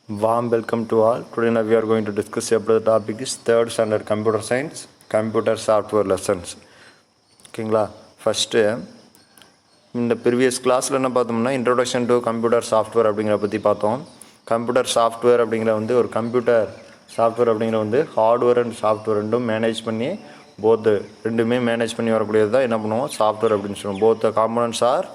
Warm welcome to all. Today now we are going to discuss about the topic is third standard computer science, computer software lessons. ஓகேங்களா first இந்த previous கிளாஸில் என்ன பார்த்தோம்னா introduction to computer software அப்படிங்கிற பற்றி பார்த்தோம். Computer software அப்படிங்கிற ஒரு கம்ப்யூட்டர் சாஃப்ட்வேர் அப்படிங்கிற ஹார்ட்வேர் அண்ட் சாஃப்ட்வேர் ரெண்டும் மேனேஜ் பண்ணி ரெண்டுமே மேனேஜ் பண்ணி வரக்கூடியது தான் என்ன பண்ணுவோம் சாஃப்ட்வேர் அப்படின்னு சொல்லுவோம். Both components are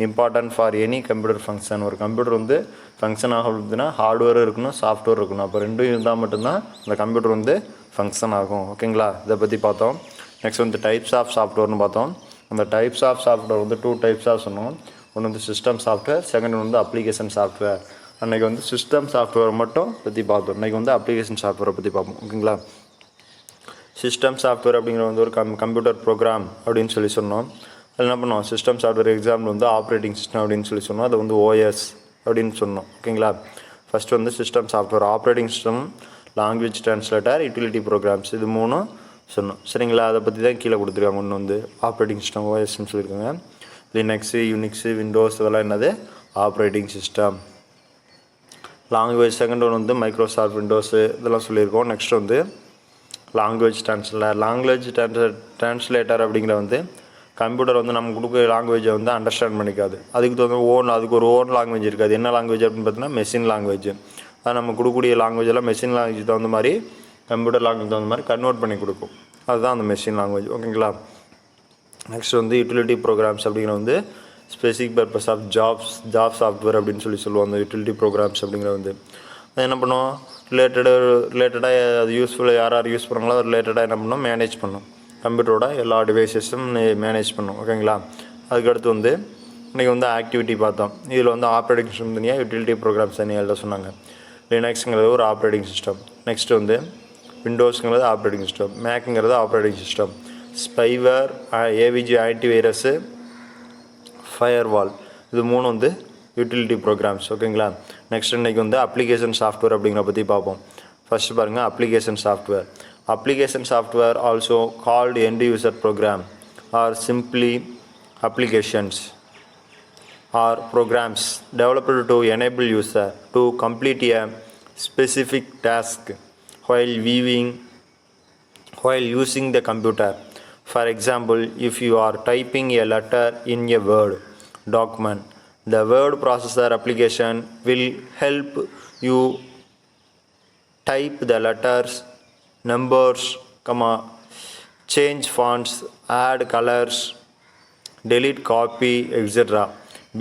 important for any computer function. ஒரு கம்ப்யூட்டர் ஃபங்க்ஷன் ஆகுதுன்னா ஹார்ட்வேரும் இருக்கணும், சாஃப்ட்வேர் இருக்கணும். அப்போ ரெண்டும் இருந்தால் மட்டும்தான் அந்த கம்ப்யூட்டர் ஃபங்க்ஷன் ஆகும். ஓகேங்களா, இதை பற்றி பார்த்தோம். நெக்ஸ்ட் டைப்ஸ் ஆஃப் சாஃப்ட்வேர்னு பார்த்தோம். அந்த டைப்ஸ் ஆஃப் சாஃப்ட்வேர் 2 டைப்ஸாக சொன்னோம். ஒன்று system software, second application software. அன்றைக்கி சிஸ்டம் சாஃப்ட்வேர் மட்டும் பற்றி பார்த்தோம். இன்றைக்கி அப்ளிகேஷன் சாஃப்ட்வேரை பற்றி பார்ப்போம். ஓகேங்களா, சிஸ்டம் சாஃப்ட்வேர் அப்படிங்கிற ஒரு கம்ப்யூட்டர் ப்ரோக்ராம் அப்படின்னு சொல்லி சொன்னோம். அது என்ன பண்ணுவோம், system software example operating system அப்படின்னு சொல்லி சொன்னோம். அது ஓஎஸ் அப்படின்னு சொன்னோம். ஓகேங்களா, first system software, operating system, language translator, utility programs, இது 3 சொன்னோம். சரிங்களா, அதை பற்றி தான் கீழே கொடுத்துருக்காங்க. ஒன்று ஆப்ரேட்டிங் சிஸ்டம் ஓஎஸ்ன்னு சொல்லியிருக்காங்க. லினக்ஸு, யூனிக்ஸு, விண்டோஸ் இதெல்லாம் என்னது ஆப்ரேட்டிங் சிஸ்டம். லாங்குவேஜ் செகண்ட் ஒன்று மைக்ரோசாஃப்ட் விண்டோஸு இதெல்லாம் சொல்லியிருக்கோம். நெக்ஸ்ட் லாங்குவேஜ் ட்ரான்ஸ்லேட்டர் அப்படிங்கிற கம்ப்யூட்டர் நம்ம கொடுக்குற லாங்குவேஜை அண்டர்ஸ்டாண்ட் பண்ணிக்காது. அதுக்கு ஒரு ஓன் லாங்குவேஜ் இருக்காது. என்ன லாங்குவேஜ் அப்படின்னு பார்த்தீங்கன்னா மெஷின் லாங்குவேஜ். அது நம்ம கொடுக்கக்கூடிய லாங்குவேஜ் எல்லாம் மெஷின் லாங்குவேஜ் தகுந்த மாதிரி கம்ப்யூட்டர் லாங்குவேஜ் தகுந்த மாதிரி கன்வெர்ட் பண்ணி கொடுக்கும். அதுதான் அந்த மெஷின் லாங்குவேஜ். ஓகேங்களா, நெக்ஸ்ட் யூட்டிலிட்டி ப்ரோக்ராம்ஸ் அப்படிங்கிற specific purpose of job software அப்படின்னு சொல்லுவோம். அந்த யூட்டிலிட்டி ப்ரோக்ராம்ஸ் அப்படிங்கிற அது என்ன பண்ணுவோம், ரிலேட்டடாக அது யூஸ்ஃபுல்லாக யார் யூஸ் பண்ணுறாங்களோ அது ரிலேட்டடாக என்ன பண்ணோம் மேனேஜ் பண்ணோம். கம்ப்யூட்டரோட எல்லா டிவைசஸும் மேனேஜ் பண்ணும். ஓகேங்களா, அதுக்கடுத்து இன்றைக்கி ஆக்டிவிட்டி பார்த்தோம். இதில் ஆப்ரேட்டிங் சிஸ்டம் தனியாக, யூட்டிலிட்டி ப்ரோக்ராம்ஸ் தனியாக எழுத சொன்னாங்க. லினக்ஸுங்கிறது ஒரு ஆப்ரேட்டிங் சிஸ்டம். நெக்ஸ்ட் விண்டோஸுங்கிறது ஆப்ரேட்டிங் சிஸ்டம், மேக்குங்கிறது operating system, spyware, AVG antivirus, firewall, இது 3 யூட்டிலிட்டி ப்ரோக்ராம்ஸ். ஓகேங்களா, நெக்ஸ்ட் இன்றைக்கி அப்ளிகேஷன் சாஃப்ட்வேர் அப்படிங்கிற பற்றி பார்ப்போம். ஃபஸ்ட்டு பாருங்கள், application software. Application software, also called end user program, are simply applications or programs developed to enable user to complete a specific task while using the computer. For example, if you are typing a letter in a Word document, the word processor application will help you type the letters, numbers, change fonts, add colors, delete copy, etc.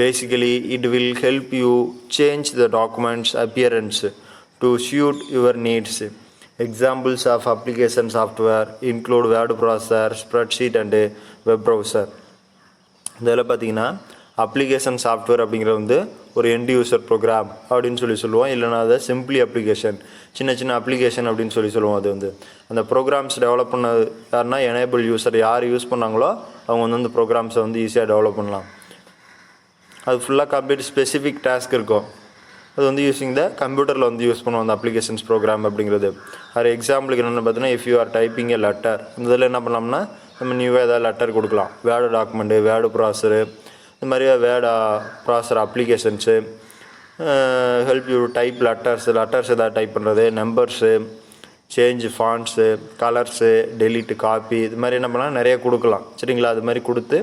Basically, it will help you change the document's appearance to suit your needs. Examples of application software include word processor, spreadsheet and web browser. இதில் பார்த்தீங்கன்னா application software அப்படிங்கிற ஒரு end user program அப்படின்னு சொல்லுவோம். இல்லைனா அதை simply application, சின்ன application அப்படின்னு சொல்லுவோம். அது அந்த ப்ரோக்ராம்ஸ் டெவலப் பண்ண யாருன்னா எனேபிள் யூசர், யார் யூஸ் பண்ணாங்களோ அவங்க அந்த ப்ரோக்ராம்ஸை ஈஸியாக டெவலப் பண்ணலாம். அது ஃபுல்லாக கம்ப்ளீட் ஸ்பெசிஃபிக் டாஸ்க் இருக்கும். அது யூஸிங் த கம்ப்யூட்டரில் யூஸ் பண்ணுவோம் அந்த அப்ளிகேஷன்ஸ் ப்ரோக்ராம் அப்படிங்கிறது. அது எக்ஸாம்பிளுக்கு என்னென்னு பார்த்தீங்கன்னா, if you are typing A letter, இதில் என்ன பண்ணலாம்னா நம்ம நியூவாக ஏதாவது லெட்டர் கொடுக்கலாம். வேர்டு டாக்குமெண்ட்டு, வேர்டு ப்ராசரு, இந்த மாதிரி word processor applications, help you type letters எதாவது டைப் பண்ணுறது, numbers, change fonts, colours, delete copy, இது மாதிரி என்ன பண்ணலாம் நிறைய கொடுக்கலாம். சரிங்களா, அது மாதிரி கொடுத்து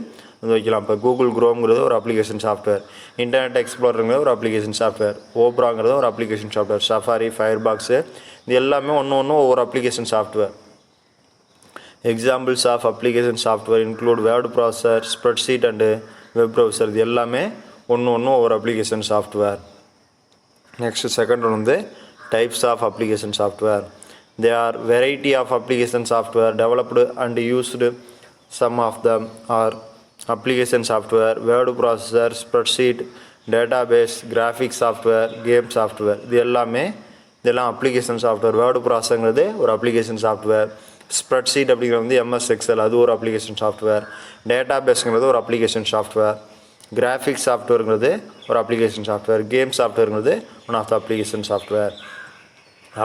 வைக்கலாம். இப்போ கூகுள் குரோம்ங்கிறது ஒரு அப்ளிகேஷன் சாஃப்ட்வேர், இன்டர்நெட் எக்ஸ்ப்ளோரருங்கிறது ஒரு அப்ளிகேஷன் சாஃப்ட்வேர், ஓப்ராங்கிறது ஒரு அப்ளிகேஷன் சாஃப்ட்வேர், சஃபாரி, ஃபயர்பாக்ஸு, இது எல்லாமே ஒவ்வொரு application software. Examples of application software include word processor, spreadsheet and web browser. இது எல்லாமே ஒவ்வொரு application software. Next second types of application software. They are variety of application software developed and used. Some of them are application software, word processor, spreadsheet, database, graphics software, game software. இதெல்லாம் application software. Word ப்ராசஸருங்கிறது ஒரு application software, spreadsheet அப்படிங்கிறது MS Excel, அது ஒரு application software, டேட்டாபேஸுங்கிறது ஒரு application software, graphics சாஃப்ட்வேருங்கிறது ஒரு application software, game சாஃப்ட்வேருங்கிறது one of the application software.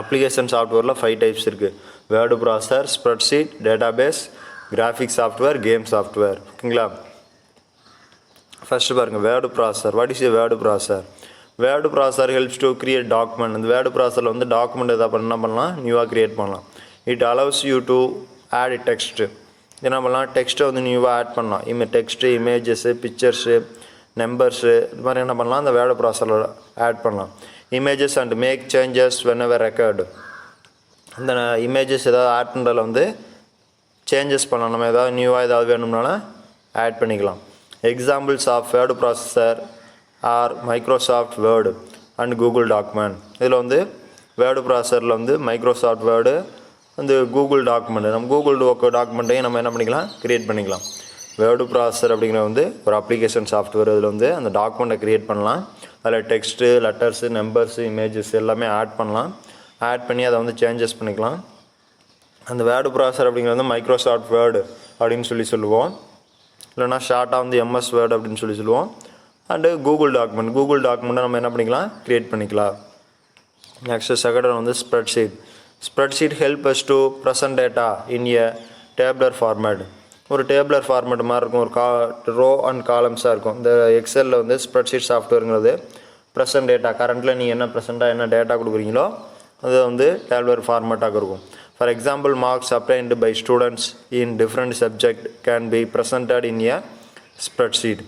Application சாஃப்ட்வேரில் 5 டைப்ஸ் இருக்குது. Word processor, spreadsheet, database, graphics software, game software. ஓகேங்களா, ஃபஸ்ட்டு பாருங்கள் word processor. What is a word processor? Word processor helps to create document. அந்த word ப்ராசஸரில் வந்து document எதாவது என்ன பண்ணலாம், நியூவாக க்ரியேட் பண்ணலாம். It allows you to add text. என்ன பண்ணலாம், டெக்ஸ்ட்டை வந்து நியூவாக ஆட் பண்ணலாம். டெக்ஸ்ட்டு, இமேஜஸ்ஸு, பிக்சர்ஸு, நம்பர்ஸு, இது மாதிரி என்ன பண்ணலாம், அந்த வேர்டு ப்ராசஸரில் ஆட் பண்ணலாம். Images and make changes whenever record. அந்த இமேஜஸ் ஏதாவது ஆட் பண்ணுறதுல வந்து சேஞ்சஸ் பண்ணலாம். நம்ம ஏதாவது நியூவாக ஏதாவது வேணும்னாலும் ஆட் பண்ணிக்கலாம். Examples of word processor are Microsoft Word and Google document. இதில் வந்து வேர்டு ப்ராசஸரில் வந்து மைக்ரோசாஃப்ட் வேர்டு வந்து கூகுள் டாக்குமெண்ட், நம்ம கூகுள் டாக்குமெண்ட்டையும் நம்ம என்ன பண்ணிக்கலாம், க்ரியேட் பண்ணிக்கலாம். வேர்டு ப்ராசஸர் அப்படிங்கிற வந்து ஒரு அப்ளிகேஷன் சாஃப்ட்வேர். இதில் வந்து அந்த டாக்குமெண்ட்டை க்ரியேட் பண்ணலாம். அதில் டெக்ஸ்ட்டு, லெட்டர்ஸு, நம்பர்ஸு, இமேஜஸ் எல்லாமே ஆட் பண்ணலாம். ஆட் பண்ணி அதை வந்து சேஞ்சஸ் பண்ணிக்கலாம். அந்த வேர்டு ப்ராசஸர் அப்படிங்கிறது வந்து மைக்ரோசாஃப்ட் வேர்டு அப்படின்னு சொல்லுவோம். இல்லைனா ஷார்ட்டாக வந்து எம்எஸ் வேர்டு அப்படின்னு சொல்லுவோம். அண்டு கூகுள் டாக்குமெண்ட்டை நம்ம என்ன பண்ணிக்கலாம், க்ரியேட் பண்ணிக்கலாம். நெக்ஸ்ட்டு செகண்ட் வந்து spreadsheet help us to present data in a டேப்லர் format. ஒரு டேப்லர் ஃபார்மேட் மாதிரி இருக்கும், ஒரு ரோ அண்ட் காலம்ஸாக இருக்கும். இந்த எக்ஸலில் வந்து ஸ்ப்ரெட்ஷீட் சாஃப்ட்வேருங்கிறது ப்ரெசன்ட் டேட்டா, கரண்ட்டில் நீங்கள் என்ன ப்ரெசென்ட்டாக என்ன டேட்டா கொடுக்குறீங்களோ அது வந்து டேப்லர் ஃபார்மேட்டாக இருக்கும். For example, marks obtained by students in different subject can be presented in a spreadsheet.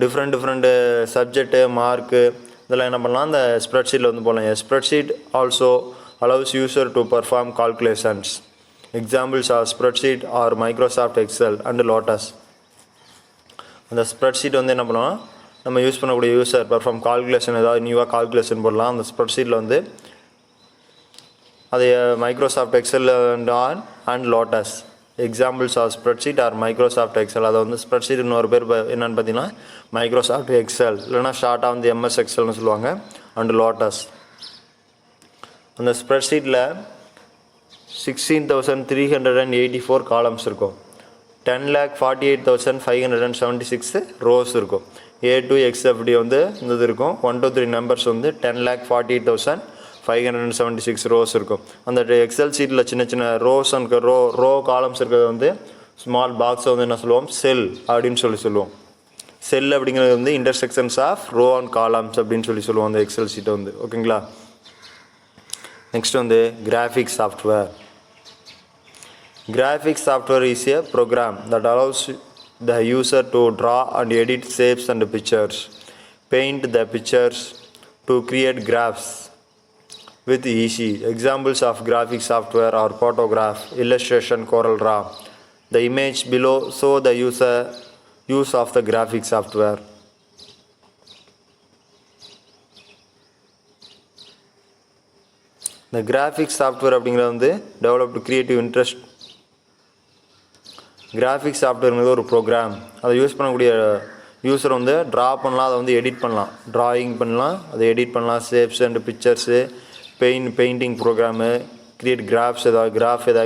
Different subject mark இதெல்லாம் என்ன பண்ணலாம், அந்த ஸ்ப்ரெட்ஷீட்டில் வந்து போடலாம். Spreadsheet also allows user to perform calculations. Examples are spreadsheet or Microsoft Excel and Lotus. அந்த spreadsheet வந்து என்ன பண்ணலாம், நம்ம யூஸ் பண்ணக்கூடிய யூசர் பெர்ஃபார்ம் கால்குலேஷன், ஏதாவது நியூவாக கால்குலேஷன் போடலாம். அந்த ஸ்ப்ரெட்ஷீட்டில் வந்து அது Microsoft Excel and Lotus. Examples of spreadsheet are Microsoft Excel. அதை வந்து ஸ்ப்ரெட்ஷீட் இன்னொரு பேர் என்னென்னு பார்த்தீங்கன்னா மைக்ரோசாஃப்ட் எக்ஸல், இல்லைனா ஷார்ட்டாக வந்து எம்எஸ் எக்ஸல்னு சொல்லுவாங்க, அண்ட் லோட்டஸ். அந்த ஸ்ப்ரெட்ஷீட்டில் 16,384 காலம்ஸ் இருக்கும். 10,48,576 ரோஸ் இருக்கும். A to XFD வந்து இந்த இது இருக்கும். 1 to 3 நம்பர்ஸ் வந்து 10,48,576 ரோஸ் இருக்கும். அந்த எக்ஸல் சீட்டில் சின்ன சின்ன ரோஸ் அண்ட் ரோ காலம்ஸ் இருக்கிறது வந்து ஸ்மால் பாக்ஸை வந்து என்ன சொல்லுவோம், செல் அப்படின்னு சொல்லுவோம். செல் அப்படிங்கிறது வந்து intersections of row and columns அப்படின்னு சொல்லுவோம் அந்த எக்ஸல் சீட்டை வந்து. ஓகேங்களா. நெக்ஸ்ட் வந்து graphics software. Graphics software is a program that allows the user to draw and edit shapes and pictures, paint the pictures to create graphs with easy. Examples of graphics software are Photograph, Illustration, CorelDRAW. The image below show the use of the graphics software. The graphics software அப்படிங்கிறது வந்து developed creative interest. Graphics சாஃப்ட்வேருங்கிறது ஒரு program. அதை use பண்ணக்கூடிய user வந்து draw பண்ணலாம், அதை வந்து எடிட் பண்ணலாம், ட்ராயிங் பண்ணலாம், அதை எடிட் பண்ணலாம், shapes and pictures, painting program, create graphs, ஏதாவது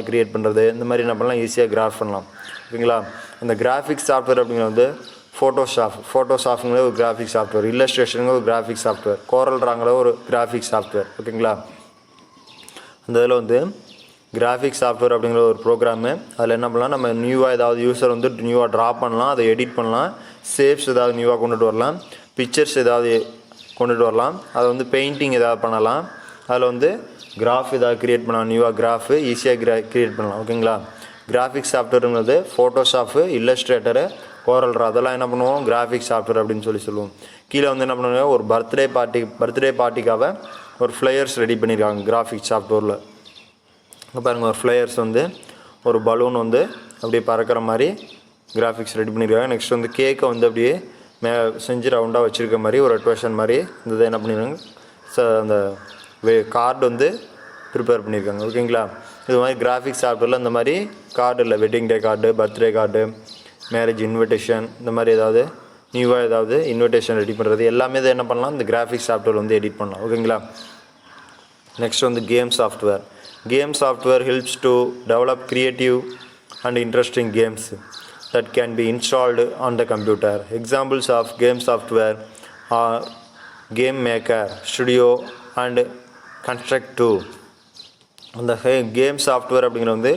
கிரியேட் பண்ணுறது, இந்த மாதிரி என்ன பண்ணலாம், ஈஸியாக கிராஃப் பண்ணலாம். ஓகேங்களா. அந்த கிராஃபிக்ஸ் சாஃப்ட்வேர் அப்படிங்கிறது வந்து ஃபோட்டோஷாப்ங்கிறது ஒரு கிராஃபிக்ஸ் சாஃப்ட்வேர், இல்லஸ்ட்ரேஷனுங்கிறது ஒரு கிராஃபிக்ஸ் சாஃப்ட்வேர், CorelDRAங்கிறது ஒரு கிராஃபிக்ஸ் சாஃப்ட்வேர். ஓகேங்களா. அந்த இதில் வந்து கிராஃபிக்ஸ் சாஃப்ட்வேர் அப்படிங்கிற ஒரு ப்ரோக்ராமு. அதில் என்ன பண்ணலாம், நம்ம நியூவாக ஏதாவது யூஸர் வந்து நியூவாக ட்ரா பண்ணலாம், அதை எடிட் பண்ணலாம், ஷேப்ஸ் ஏதாவது நியூவாக கொண்டுட்டு வரலாம், பிக்சர்ஸ் ஏதாவது கொண்டுட்டு வரலாம், அதை வந்து பெயிண்டிங் ஏதாவது பண்ணலாம், அதில் வந்து கிராஃப் ஏதாவது க்ரியேட் பண்ணலாம், நியூவாக கிராஃபு ஈஸியாக க்ரியேட் பண்ணலாம். ஓகேங்களா. கிராஃபிக்ஸ் சாஃப்ட்வேருங்கிறது ஃபோட்டோஷாப்பு, இல்லஸ்ட்ரேட்டரு, CorelDRAW அதெல்லாம் என்ன பண்ணுவோம், கிராஃபிக்ஸ் சாஃப்ட்வேர் அப்படின்னு சொல்லுவோம். கீழே வந்து என்ன பண்ணுவாங்க, ஒரு பர்த்டே பார்ட்டிக்காக ஒரு ஃப்ளையர்ஸ் ரெடி பண்ணியிருக்காங்க கிராஃபிக்ஸ் சாஃப்ட்வேரில். பாருங்கள், ஒரு ஃப்ளையர்ஸ் வந்து ஒரு பலூன் வந்து அப்படியே பறக்கிற மாதிரி கிராஃபிக்ஸ் ரெடி பண்ணியிருக்காங்க. நெக்ஸ்ட் வந்து கேக்கை வந்து அப்படியே செஞ்சு ரவுண்டாக வச்சுருக்க மாதிரி ஒரு அட்வேஷன் மாதிரி இந்த இதை என்ன பண்ணியிருக்காங்க, அந்த கார்டு வந்து ப்ரிப்பேர் பண்ணியிருக்காங்க. ஓகேங்களா. இது மாதிரி கிராஃபிக்ஸ் சாஃப்ட்வேரில் இந்த மாதிரி கார்டு இல்லை, wedding day card, birthday card, marriage invitation, இந்த மாதிரி ஏதாவது நியூவாக ஏதாவது இன்விடேஷன் ரெடி பண்ணுறது எல்லாமே இதை என்ன பண்ணலாம், இந்த கிராஃபிக்ஸ் சாஃப்ட்வேர் வந்து எடிட் பண்ணலாம். ஓகேங்களா. நெக்ஸ்ட் வந்து game software. Game software helps to develop creative and interesting games that can be installed on the computer. Examples of game software are Game Maker, Studio and Construct 2. அந்த game software அப்படிங்கிற வந்து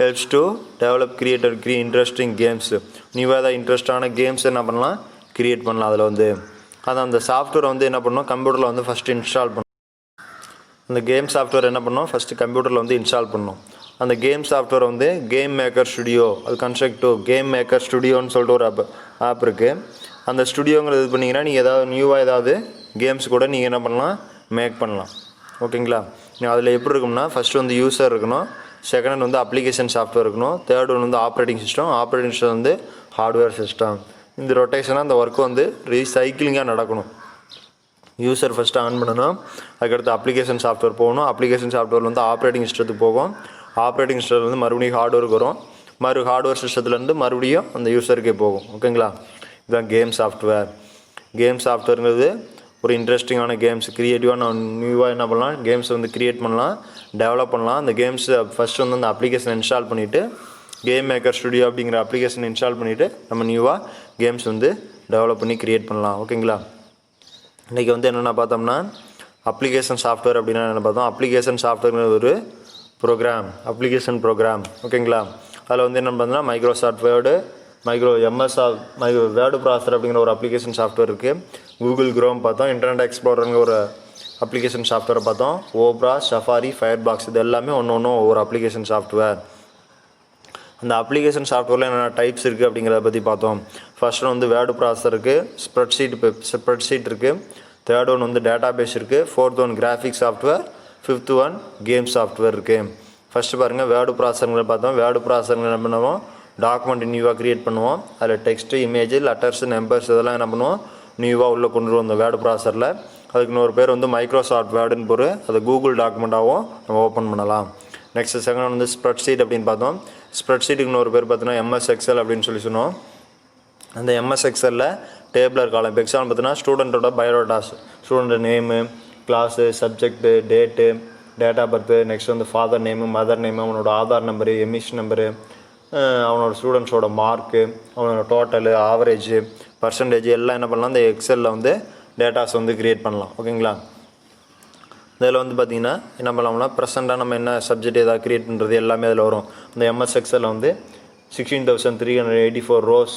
helps to develop interesting games. நியூவாக இன்ட்ரெஸ்டான games என்ன பண்ணலாம், create பண்ணலாம். அதில் வந்து அந்த சாஃப்ட்வேர் வந்து என்ன பண்ணணும், கம்ப்யூட்டரில் வந்து ஃபஸ்ட்டு இன்ஸ்டால் பண்ணணும். அந்த கேம் சாஃப்ட்வேர் என்ன பண்ணணும், ஃபஸ்ட்டு கம்ப்யூட்டரில் வந்து இன்ஸ்டால் பண்ணணும். அந்த கேம் சாஃப்ட்வேர் வந்து கேம் மேக்கர் ஸ்டுடியோ, அது கன்ஸ்ட்ரக்ட் டு கேம் மேக்கர் ஸ்டுடியோன்னு சொல்லிட்டு ஒரு ஆப் இருக்குது. அந்த ஸ்டுடியோங்கிறது இது பண்ணிங்கன்னா நீங்கள் ஏதாவது நியூவாக ஏதாவது கேம்ஸ் கூட நீங்கள் என்ன பண்ணலாம், மேக் பண்ணலாம். ஓகேங்களா? அதில் எப்படி இருக்கும்னா, ஃபஸ்ட்டு வந்து யூசர் இருக்கணும், செகண்ட் வந்து அப்ளிகேஷன் சாஃப்ட்வேர் இருக்கணும், தேர்ட் ஒன் வந்து ஆப்ரேட்டிங் சிஸ்டம் வந்து ஹார்ட்வேர் சிஸ்டம். இந்த ரொட்டேஷனாக அந்த ஒர்க்கு வந்து ரீசைக்கிளிங்காக நடக்கணும். யூசர் ஃபஸ்ட்டு ஆன் பண்ணணும், அதுக்கடுத்து அப்ளிகேஷன் சாஃப்ட்வேர் போகணும், அப்ளிகேஷன் சாஃப்ட்வேர் வந்து ஆப்ரேட்டிங் சிஸ்டத்துக்கு போகும், ஆப்ரேட்டிங் சிஸ்டத்தில் வந்து மறுபடியும் ஹார்ட்வேருக்கு வரும், ஹார்ட்வேர் சிஸ்டத்துலேருந்து மறுபடியும் அந்த யூசருக்கே போகும். ஓகேங்களா? இதுதான் கேம் சாஃப்ட்வேர். கேம் சாஃப்ட்வேருங்கிறது ஒரு இன்ட்ரெஸ்டிங்கான கேம்ஸ், க்ரியேட்டிவாக நியூவாக என்ன பண்ணலாம், கேம்ஸ் வந்து க்ரியேட் பண்ணலாம், டெவலப் பண்ணலாம். அந்த கேம்ஸை ஃபஸ்ட்டு வந்து அந்த அப்ளிகேஷன் இன்ஸ்டால் பண்ணிவிட்டு, கேம் மேக்கர் ஸ்டுடியோ அப்படிங்கிற அப்ளிகேஷன் இன்ஸ்டால் பண்ணிவிட்டு நம்ம நியூவாக கேம்ஸ் வந்து டெவலப் பண்ணி க்ரியேட் பண்ணலாம். ஓகேங்களா? இன்றைக்கி வந்து என்னென்ன பார்த்தோம்னா, அப்ளிகேஷன் சாஃப்ட்வேர் அப்படின்னா என்ன பார்த்தோம், அப்ளிகேஷன் சாஃப்ட்வேர்ங்கிறது ஒரு அப்ளிகேஷன் ப்ரோக்ராம். ஓகேங்களா? அதில் வந்து என்ன பார்த்தோம்னா, மைக்ரோசாஃப்ட் வேர்டு, வேர்டு ப்ராசஸர் அப்படிங்கிற ஒரு அப்ளிகேஷன் சாஃப்ட்வேர் இருக்குது. கூகுள் குரோம் பார்த்தோம், இன்டர்நெட் எக்ஸ்ப்ளோரருங்கிற ஒரு அப்ளிகேஷன் சாஃப்ட்வேரை பார்த்தோம், ஓப்ரா, சஃபாரி, ஃபயர்பாக்ஸ், இது எல்லாமே ஒன்று ஒவ்வொரு அப்ளிகேஷன் சாஃப்ட்வேர். அந்த அப்ளிகேஷன் சாஃப்ட்வேரில் என்னென்ன டைப்ஸ் இருக்குது அப்படிங்கிறத பற்றி பார்த்தோம். ஃபர்ஸ்ட் வந்து வேர்டு ப்ராசஸர் இருக்குது, ஸ்ப்ரெட்ஷீட் இருக்குது, தேர்ட் ஒன் வந்து டேட்டா பேஸ் இருக்குது, fourth one graphic software, fifth one game software இருக்குது. ஃபஸ்ட்டு பாருங்கள், வேர்டு ப்ராசஸருங்களை பார்த்தோம். வேர்டு ப்ராசஸருங்க என்ன பண்ணுவோம், டாக்குமெண்ட் நியூவாக க்ரியேட் பண்ணுவோம். அதில் டெக்ஸ்ட்டு, இமேஜ், லெட்டர்ஸ், நம்பர்ஸ் இதெல்லாம் என்ன பண்ணுவோம், நியூவாக உள்ளே கொண்டு வருவோம் அந்த வேர்டு ப்ராசஸரில். அதுக்கு இன்னொரு பேர் வந்து மைக்ரோசாஃப்ட் வேர்டுன்னு போகிற அது கூகுள் டாக்குமெண்ட்டாகவும் நம்ம ஓப்பன் பண்ணலாம். நெக்ஸ்ட் செகண்ட் வந்து ஸ்ப்ரெட்ஷீட் அப்படின்னு பார்த்தோம். ஸ்ப்ரெட்ஷீட்டுக்கு இன்னொரு பேர் பார்த்தோன்னா எம்எஸ் எக்ஸல் அப்படின்னு சொன்னோம். அந்த எம்எஸ் எக்ஸலில் டேபிளர் காலம், இப்போ எக்ஸாம்பிள் பார்த்தீங்கன்னா ஸ்டூடெண்ட்டோட biodatas, student name, class, subject, date, date of birth, next வந்து ஃபாதர் நேமு, மதர் நேமு, அவனோட ஆதார் நம்பரு, எமிஷன் நம்பரு, அவனோட ஸ்டூடெண்ட்ஸோட மார்க்கு, அவனோட டோட்டலு, ஆவரேஜு, பர்சன்டேஜ் எல்லாம் என்ன பண்ணலாம், இந்த எக்ஸலில் வந்து டேட்டாஸ் வந்து க்ரியேட் பண்ணலாம். ஓகேங்களா? இதில் வந்து பார்த்திங்கன்னா என்ன பண்ணலாம்னா, ப்ரெசென்ட்டாக நம்ம என்ன சப்ஜெக்ட் ஏதாவது க்ரியேட் பண்ணுறது எல்லாமே அதில் வரும். இந்த எம்எஸ் எக்ஸலில் வந்து 16,384 ரோஸ்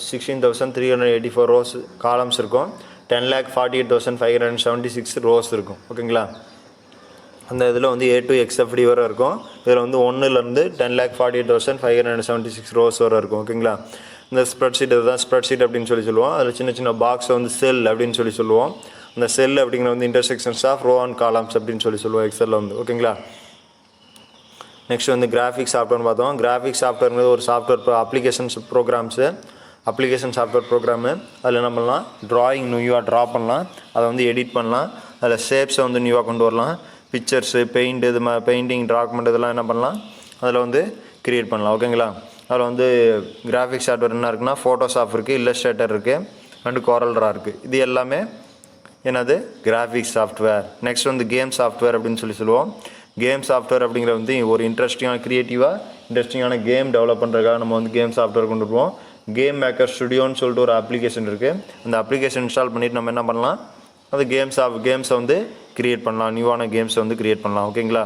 16,384 ரோஸ் காலம்ஸ் இருக்கும், 10,48,576 ரோஸ் இருக்கும். ஓகேங்களா? அந்த இதில் வந்து A to XFD வரை இருக்கும். இதில் வந்து 1லேருந்து 10,48,576 ரோஸ் வரை இருக்கும். ஓகேங்களா? இந்த ஸ்ப்ரெட்ஷீட் இதுதான் ஸ்ப்ரெட்ஷீட் அப்படின்னு சொல்லுவோம். அதில் சின்ன சின்ன பாக்ஸை வந்து செல் அப்படின்னு சொல்லுவோம். அந்த செல் அப்படிங்கிற வந்து intersections of row and columns அப்படின்னு சொல்லுவோம் எக்ஸலில் வந்து. ஓகேங்களா? நெக்ஸ்ட் வந்து கிராஃபிக் சாஃப்ட்வேர்னு பார்த்தோம். கிராஃபிக் சாஃப்ட்வேர்ங்கிறது ஒரு சாஃப்ட்வேர் அப்ளிகேஷன் சாஃப்ட்வேர் ப்ரோக்ராமு. அதில் என்ன பண்ணலாம், ட்ராயிங் நியூவாக ட்ரா பண்ணலாம், அதை வந்து எடிட் பண்ணலாம், அதில் ஷேப்ஸை வந்து நியூவாக கொண்டு வரலாம், பிக்சர்ஸு, பெயிண்ட், இது மாதிரி பெயிண்டிங், டாக்குமெண்ட் இதெல்லாம் என்ன பண்ணலாம், அதில் வந்து க்ரியேட் பண்ணலாம். ஓகேங்களா? அதில் வந்து கிராஃபிக் சாஃப்ட்வேர் என்ன இருக்குன்னா, ஃபோட்டோஷாப் இருக்குது, இல்லஸ்ட்ரேட்டர் இருக்குது, அண்டு கோரல்ட்ரா இருக்குது. இது எல்லாமே என்னது, கிராஃபிக் சாஃப்ட்வேர். நெக்ஸ்ட் வந்து கேம் சாஃப்ட்வேர் அப்படின்னு சொல்லுவோம். கேம் சாஃப்ட்வேர் அப்படிங்கிற வந்து ஒரு இன்ட்ரெஸ்டிங்கான கேம் டெவலப் பண்ணுறதுக்காக நம்ம வந்து கேம் சாஃப்ட்வேர் கொண்டு போவோம். கேம் மேக்கர் ஸ்டுடியோன்னு சொல்லிட்டு ஒரு அப்ளிகேஷன் இருக்குது. அந்த அப்ளிகேஷன் இன்ஸ்டால் பண்ணிவிட்டு நம்ம என்ன பண்ணலாம், அது கேம்ஸை வந்து க்ரியேட் பண்ணலாம், நியூவான கேம்ஸை வந்து க்ரியேட் பண்ணலாம். ஓகேங்களா?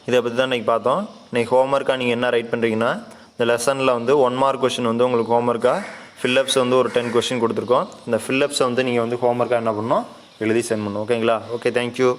இதை பற்றி தான் இன்றைக்கி பார்த்தோம். இன்றைக்கி ஹோம்ஒர்க்காக நீங்கள் என்ன ரைட் பண்ணுறீங்கன்னா, இந்த லெசனில் வந்து 1 மார்க் கொஷின் வந்து உங்களுக்கு ஹோம்ஒர்க்காக ஃபில்லப்ஸ் வந்து ஒரு 10 கொஷின் கொடுத்துருக்கோம். இந்த ஃபில்லப்ஸை வந்து நீங்கள் வந்து ஹோம்ஒர்க்காக என்ன பண்ணணும், எழுதி சென்ட் பண்ணணும். ஓகேங்களா? Okay, thank you.